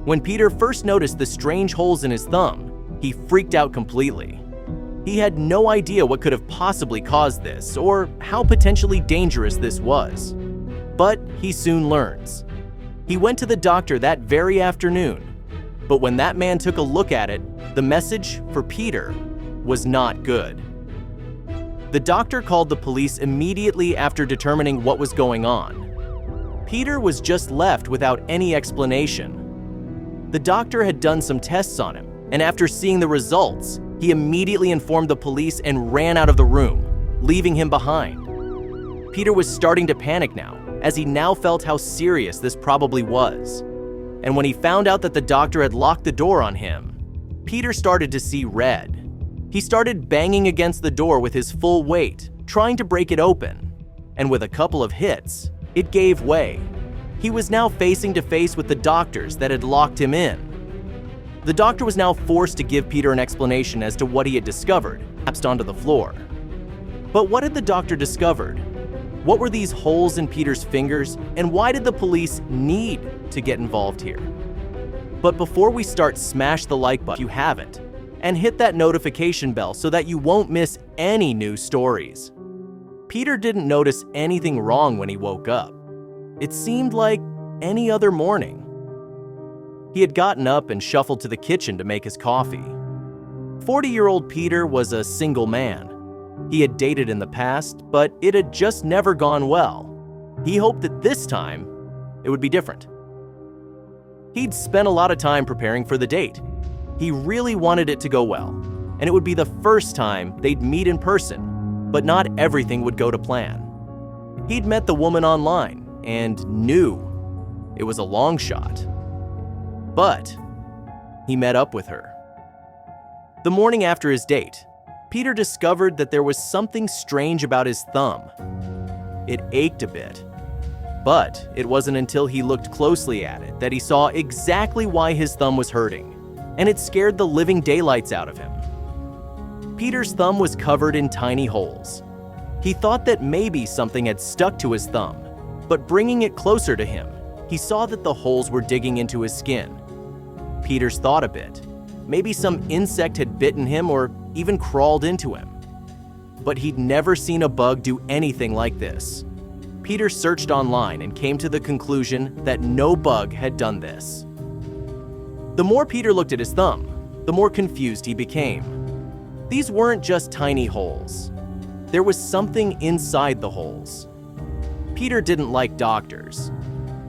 When Peter first noticed the strange holes in his thumb, he freaked out completely. He had no idea what could have possibly caused this or how potentially dangerous this was. But he soon learns. He went to the doctor that very afternoon, but when that man took a look at it, the message for Peter was not good. The doctor called the police immediately after determining what was going on. Peter was just left without any explanation. The doctor had done some tests on him, and after seeing the results, he immediately informed the police and ran out of the room, leaving him behind. Peter was starting to panic now, as he now felt how serious this probably was. And when he found out that the doctor had locked the door on him, Peter started to see red. He started banging against the door with his full weight, trying to break it open. And with a couple of hits, it gave way. He was now facing to face with the doctors that had locked him in. The doctor was now forced to give Peter an explanation as to what he had discovered, collapsed onto the floor. But what had the doctor discovered? What were these holes in Peter's fingers, and why did the police need to get involved here? But before we start, smash the like button if you haven't, and hit that notification bell so that you won't miss any new stories. Peter didn't notice anything wrong when he woke up. It seemed like any other morning. He had gotten up and shuffled to the kitchen to make his coffee. 40-year-old Peter was a single man. He had dated in the past, but it had just never gone well. He hoped that this time, it would be different. He'd spent a lot of time preparing for the date. He really wanted it to go well, and it would be the first time they'd meet in person, but not everything would go to plan. He'd met the woman online and knew it was a long shot. But he met up with her. The morning after his date, Peter discovered that there was something strange about his thumb. It ached a bit, but it wasn't until he looked closely at it that he saw exactly why his thumb was hurting, and it scared the living daylights out of him. Peter's thumb was covered in tiny holes. He thought that maybe something had stuck to his thumb, but bringing it closer to him, he saw that the holes were digging into his skin. Peter's thought a bit. Maybe some insect had bitten him or even crawled into him. But he'd never seen a bug do anything like this. Peter searched online and came to the conclusion that no bug had done this. The more Peter looked at his thumb, the more confused he became. These weren't just tiny holes. There was something inside the holes. Peter didn't like doctors.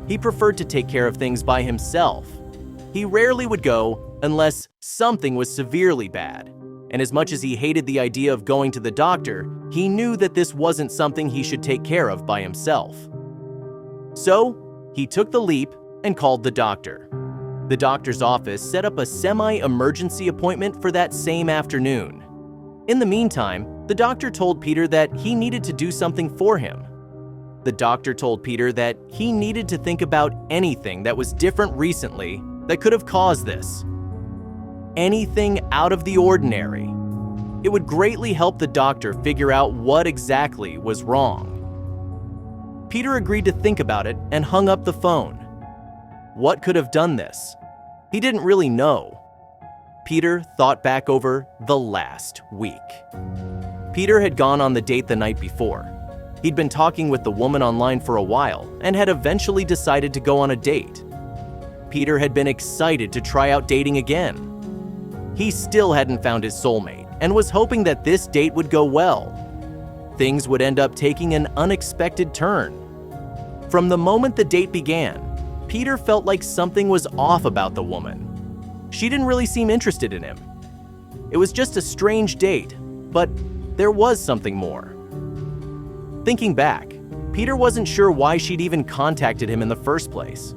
He preferred to take care of things by himself. He rarely would go unless something was severely bad. And as much as he hated the idea of going to the doctor, he knew that this wasn't something he should take care of by himself. So, he took the leap and called the doctor. The doctor's office set up a semi-emergency appointment for that same afternoon. In the meantime, the doctor told Peter that he needed to do something for him. The doctor told Peter that he needed to think about anything that was different recently that could have caused this. Anything out of the ordinary. It would greatly help the doctor figure out what exactly was wrong. Peter agreed to think about it and hung up the phone. What could have done this? He didn't really know. Peter thought back over the last week. Peter had gone on the date the night before. He'd been talking with the woman online for a while and had eventually decided to go on a date. Peter had been excited to try out dating again. He still hadn't found his soulmate and was hoping that this date would go well. Things would end up taking an unexpected turn. From the moment the date began, Peter felt like something was off about the woman. She didn't really seem interested in him. It was just a strange date, but there was something more. Thinking back, Peter wasn't sure why she'd even contacted him in the first place.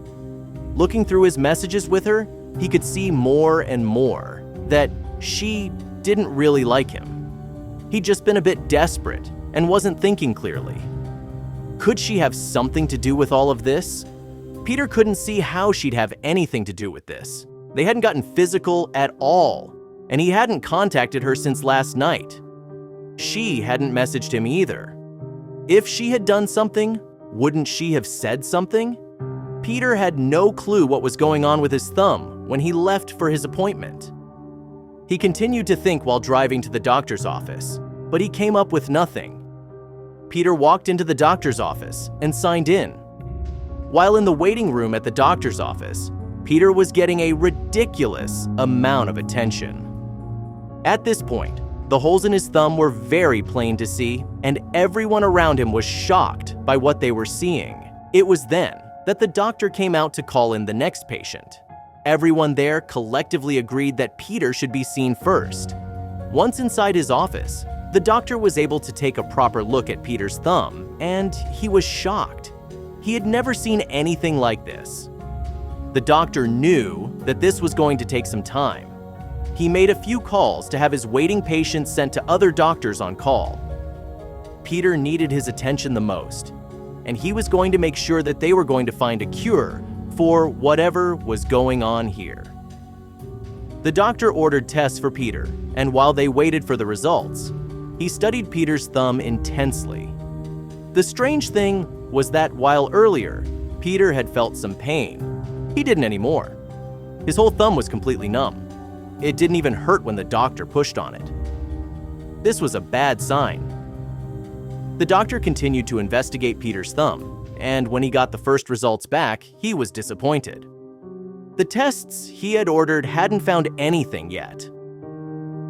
Looking through his messages with her, he could see more and more that she didn't really like him. He'd just been a bit desperate and wasn't thinking clearly. Could she have something to do with all of this? Peter couldn't see how she'd have anything to do with this. They hadn't gotten physical at all, and he hadn't contacted her since last night. She hadn't messaged him either. If she had done something, wouldn't she have said something? Peter had no clue what was going on with his thumb when he left for his appointment. He continued to think while driving to the doctor's office, but he came up with nothing. Peter walked into the doctor's office and signed in. While in the waiting room at the doctor's office, Peter was getting a ridiculous amount of attention. At this point, the holes in his thumb were very plain to see, and everyone around him was shocked by what they were seeing. It was then that the doctor came out to call in the next patient. Everyone there collectively agreed that Peter should be seen first. Once inside his office, the doctor was able to take a proper look at Peter's thumb, and he was shocked. He had never seen anything like this. The doctor knew that this was going to take some time. He made a few calls to have his waiting patients sent to other doctors on call. Peter needed his attention the most, and he was going to make sure that they were going to find a cure for whatever was going on here. The doctor ordered tests for Peter, and while they waited for the results, he studied Peter's thumb intensely. The strange thing was that while earlier, Peter had felt some pain, he didn't anymore. His whole thumb was completely numb. It didn't even hurt when the doctor pushed on it. This was a bad sign. The doctor continued to investigate Peter's thumb, and when he got the first results back, he was disappointed. The tests he had ordered hadn't found anything yet.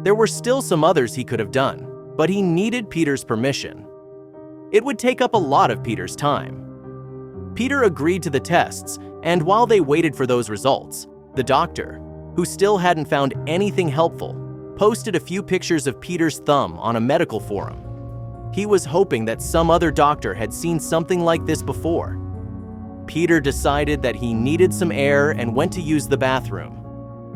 There were still some others he could have done, but he needed Peter's permission. It would take up a lot of Peter's time. Peter agreed to the tests, and while they waited for those results, the doctor, who still hadn't found anything helpful, posted a few pictures of Peter's thumb on a medical forum. He was hoping that some other doctor had seen something like this before. Peter decided that he needed some air and went to use the bathroom.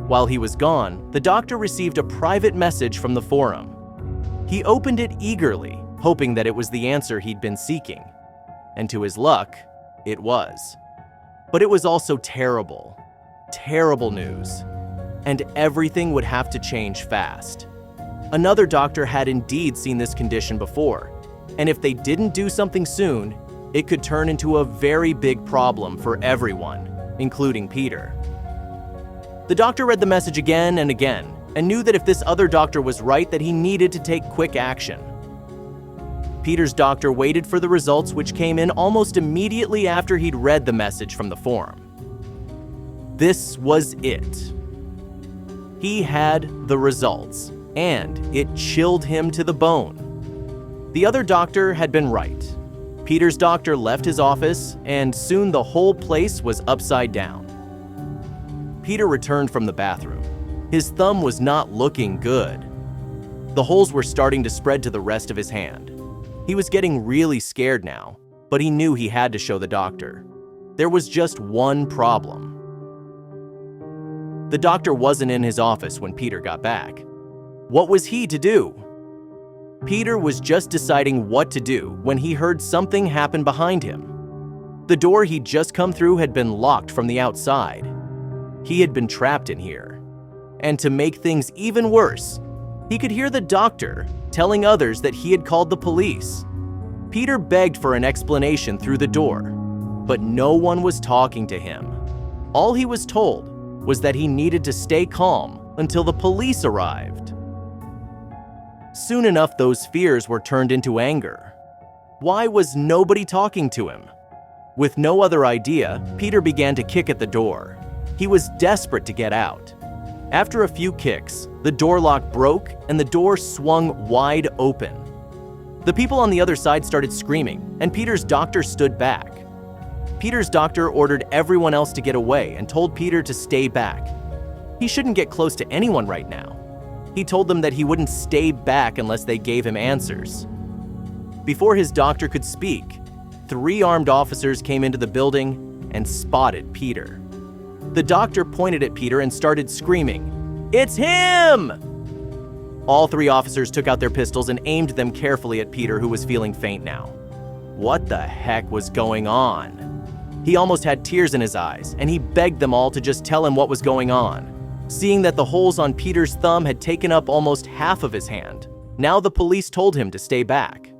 While he was gone, the doctor received a private message from the forum. He opened it eagerly, hoping that it was the answer he'd been seeking. And to his luck, it was. But it was also terrible, terrible news. And everything would have to change fast. Another doctor had indeed seen this condition before, and if they didn't do something soon, it could turn into a very big problem for everyone, including Peter. The doctor read the message again and again, and knew that if this other doctor was right, that he needed to take quick action. Peter's doctor waited for the results, which came in almost immediately after he'd read the message from the forum. This was it. He had the results, and it chilled him to the bone. The other doctor had been right. Peter's doctor left his office, and soon the whole place was upside down. Peter returned from the bathroom. His thumb was not looking good. The holes were starting to spread to the rest of his hand. He was getting really scared now, but he knew he had to show the doctor. There was just one problem. The doctor wasn't in his office when Peter got back. What was he to do? Peter was just deciding what to do when he heard something happen behind him. The door he'd just come through had been locked from the outside. He had been trapped in here. And to make things even worse, he could hear the doctor telling others that he had called the police. Peter begged for an explanation through the door, but no one was talking to him. All he was told was that he needed to stay calm until the police arrived. Soon enough, those fears were turned into anger. Why was nobody talking to him? With no other idea, Peter began to kick at the door. He was desperate to get out. After a few kicks, the door lock broke and the door swung wide open. The people on the other side started screaming, and Peter's doctor stood back. Peter's doctor ordered everyone else to get away and told Peter to stay back. He shouldn't get close to anyone right now. He told them that he wouldn't stay back unless they gave him answers. Before his doctor could speak, 3 armed officers came into the building and spotted Peter. The doctor pointed at Peter and started screaming, "It's him!" All 3 officers took out their pistols and aimed them carefully at Peter, who was feeling faint now. What the heck was going on? He almost had tears in his eyes, and he begged them all to just tell him what was going on. Seeing that the holes on Peter's thumb had taken up almost half of his hand, now the police told him to stay back.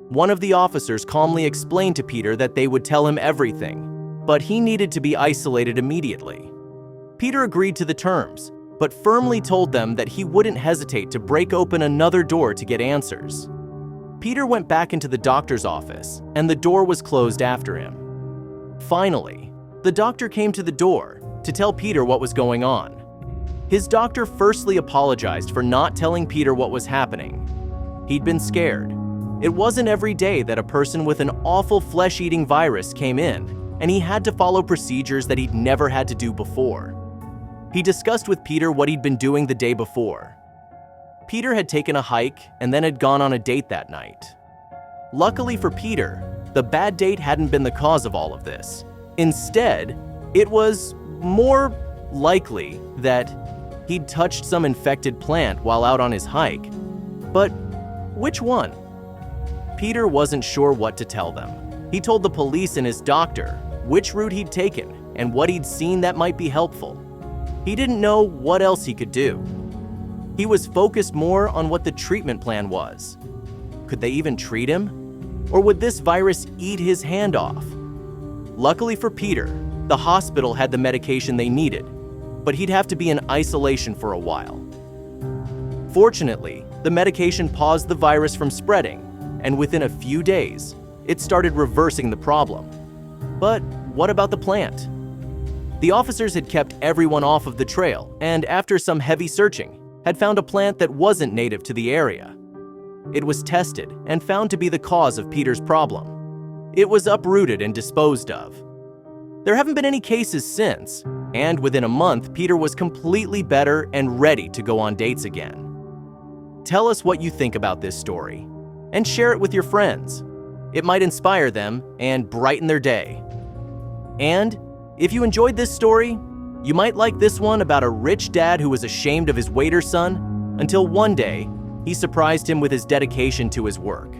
One of the officers calmly explained to Peter that they would tell him everything, but he needed to be isolated immediately. Peter agreed to the terms, but firmly told them that he wouldn't hesitate to break open another door to get answers. Peter went back into the doctor's office, and the door was closed after him. Finally, the doctor came to the door to tell Peter what was going on. His doctor firstly apologized for not telling Peter what was happening. He'd been scared. It wasn't every day that a person with an awful flesh-eating virus came in, and he had to follow procedures that he'd never had to do before. He discussed with Peter what he'd been doing the day before. Peter had taken a hike and then had gone on a date that night. Luckily for Peter, the bad date hadn't been the cause of all of this. Instead, it was more likely that he'd touched some infected plant while out on his hike. But which one? Peter wasn't sure what to tell them. He told the police and his doctor which route he'd taken and what he'd seen that might be helpful. He didn't know what else he could do. He was focused more on what the treatment plan was. Could they even treat him? Or would this virus eat his hand off? Luckily for Peter, the hospital had the medication they needed, but he'd have to be in isolation for a while. Fortunately, the medication paused the virus from spreading, and within a few days, it started reversing the problem. But what about the plant? The officers had kept everyone off of the trail, and after some heavy searching, had found a plant that wasn't native to the area. It was tested and found to be the cause of Peter's problem. It was uprooted and disposed of. There haven't been any cases since, and within a month, Peter was completely better and ready to go on dates again. Tell us what you think about this story, and share it with your friends. It might inspire them and brighten their day. And if you enjoyed this story, you might like this one about a rich dad who was ashamed of his waiter son until one day he surprised him with his dedication to his work.